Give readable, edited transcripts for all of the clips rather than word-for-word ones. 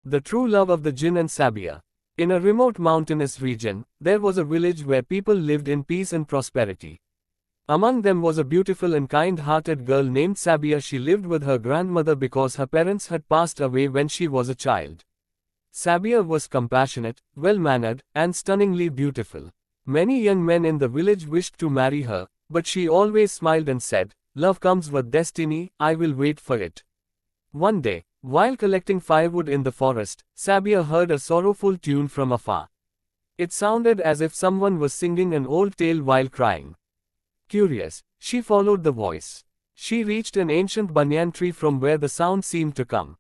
The true love of the jinn and Sabia. In a remote mountainous region, there was a village where people lived in peace and prosperity. Among them was a beautiful and kind-hearted girl named Sabia. She lived with her grandmother because her parents had passed away when she was a child. Sabia was compassionate, well-mannered, and stunningly beautiful. Many young men in the village wished to marry her, but she always smiled and said, "Love comes with destiny, I will wait for it." One day, while collecting firewood in the forest, Sabia heard a sorrowful tune from afar. It sounded as if someone was singing an old tale while crying. Curious, she followed the voice. She reached an ancient banyan tree from where the sound seemed to come.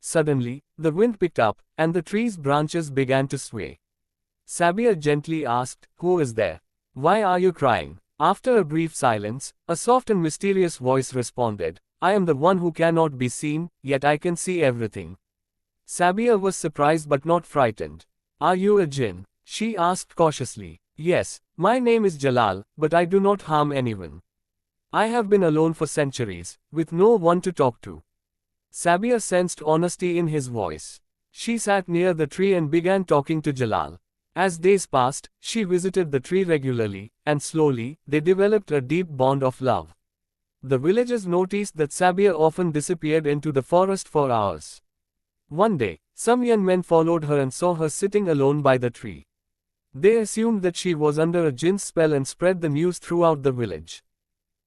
Suddenly, the wind picked up, and the tree's branches began to sway. Sabia gently asked, "Who is there? Why are you crying?" After a brief silence, a soft and mysterious voice responded, "I am the one who cannot be seen, yet I can see everything." Sabia was surprised but not frightened. "Are you a jinn?" she asked cautiously. "Yes, my name is Jalal, but I do not harm anyone. I have been alone for centuries, with no one to talk to." Sabia sensed honesty in his voice. She sat near the tree and began talking to Jalal. As days passed, she visited the tree regularly, and slowly, they developed a deep bond of love. The villagers noticed that Sabia often disappeared into the forest for hours. One day, some young men followed her and saw her sitting alone by the tree. They assumed that she was under a jinn's spell and spread the news throughout the village.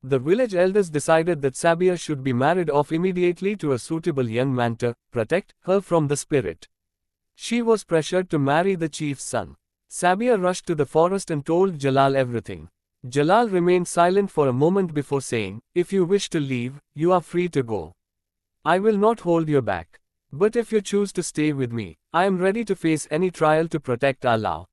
The village elders decided that Sabia should be married off immediately to a suitable young man to protect her from the spirit. She was pressured to marry the chief's son. Sabia rushed to the forest and told Jalal everything. Jalal remained silent for a moment before saying, "If you wish to leave, you are free to go. I will not hold you back. But if you choose to stay with me, I am ready to face any trial to protect Allah."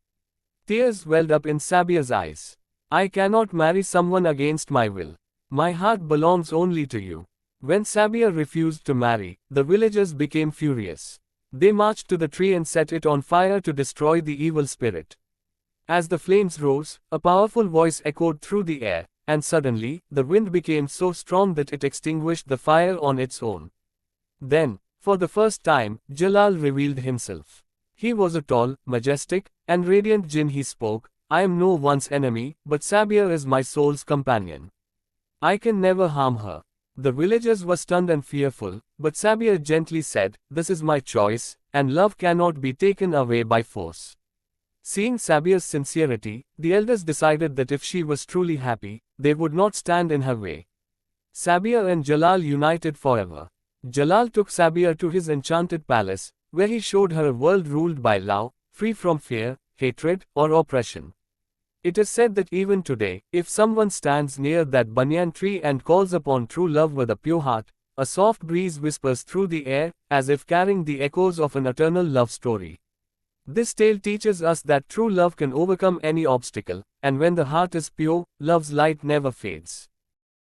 Tears welled up in Sabia's eyes. "I cannot marry someone against my will. My heart belongs only to you." When Sabia refused to marry, the villagers became furious. They marched to the tree and set it on fire to destroy the evil spirit. As the flames rose, a powerful voice echoed through the air, and suddenly, the wind became so strong that it extinguished the fire on its own. Then, for the first time, Jalal revealed himself. He was a tall, majestic, and radiant jinn. He spoke, "I am no one's enemy, but Sabia is my soul's companion. I can never harm her." The villagers were stunned and fearful, but Sabia gently said, "This is my choice, and love cannot be taken away by force." Seeing Sabia's sincerity, the elders decided that if she was truly happy, they would not stand in her way. Sabia and Jalal united forever. Jalal took Sabia to his enchanted palace, where he showed her a world ruled by love, free from fear, hatred, or oppression. It is said that even today, if someone stands near that banyan tree and calls upon true love with a pure heart, a soft breeze whispers through the air, as if carrying the echoes of an eternal love story. This tale teaches us that true love can overcome any obstacle, and when the heart is pure, love's light never fades.